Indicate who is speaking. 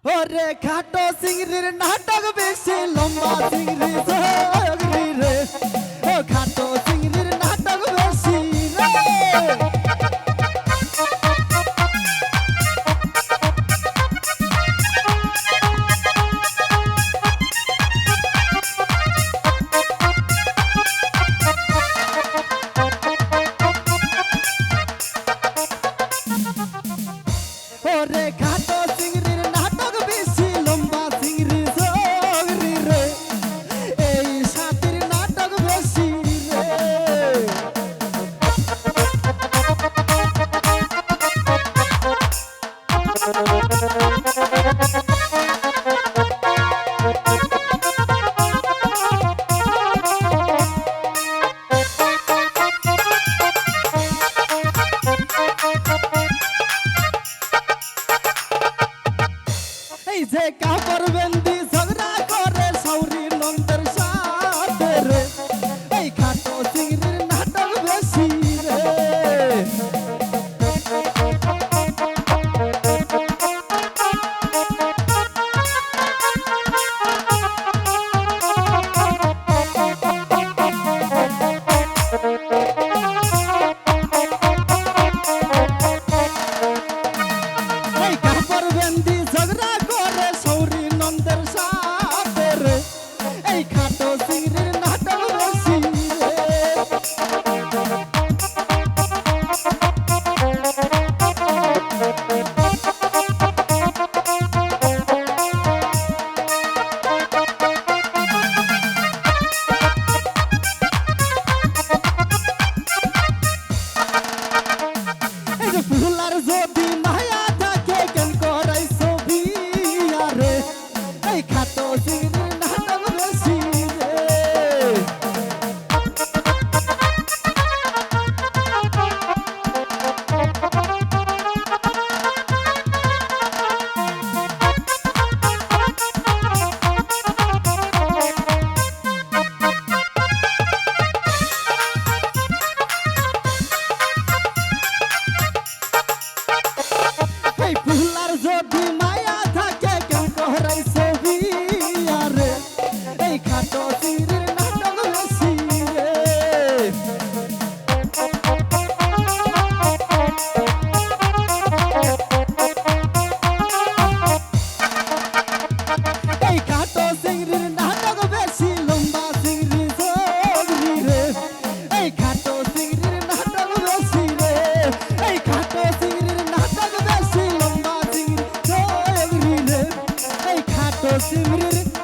Speaker 1: ওরে খাটো চিংড়ির নাটক বেশি লম্বা চিংড়ি জগরি রে ও খাটো চিংড়ির নাটক বেশি রে ওরে খাটো চিংড়ির নাটক বেশি লম্বা চিংড়ি জগরি রে এই সাতির নাটক বেশি রে এই যে কাপড় বেন্দি ঝগড়া করে সৌরি নন্দের সাথে রে এই খাটো চিংড়ির নাটক বেশি রে এই কাপড় বেন্দি ঝগড়া করে সৌরি নন্দের সাথে রে এই খাটো চিংড়ির নাটক বেশি রে এই যে ফুলার যদি মায়া থাকে কেন করাইছো বিয়া রে এই খাটো চিংড়ির নাটক বেশি রে এই ফুলার যদি মায়া থাকে কেন করাইছো বিয়া রে এই খাটো চিংড়ির নাটক বেশি রে এই খাটো চিংড়ির নাটক বেশি লম্বা চিংড়ি জগরি রে এই খাটো চিংড়ির নাটক বেশি রে এই খাটো চিংড়ির নাটক বেশি লম্বা চিংড়ি জগরি রে এই খাটো চিংড়ির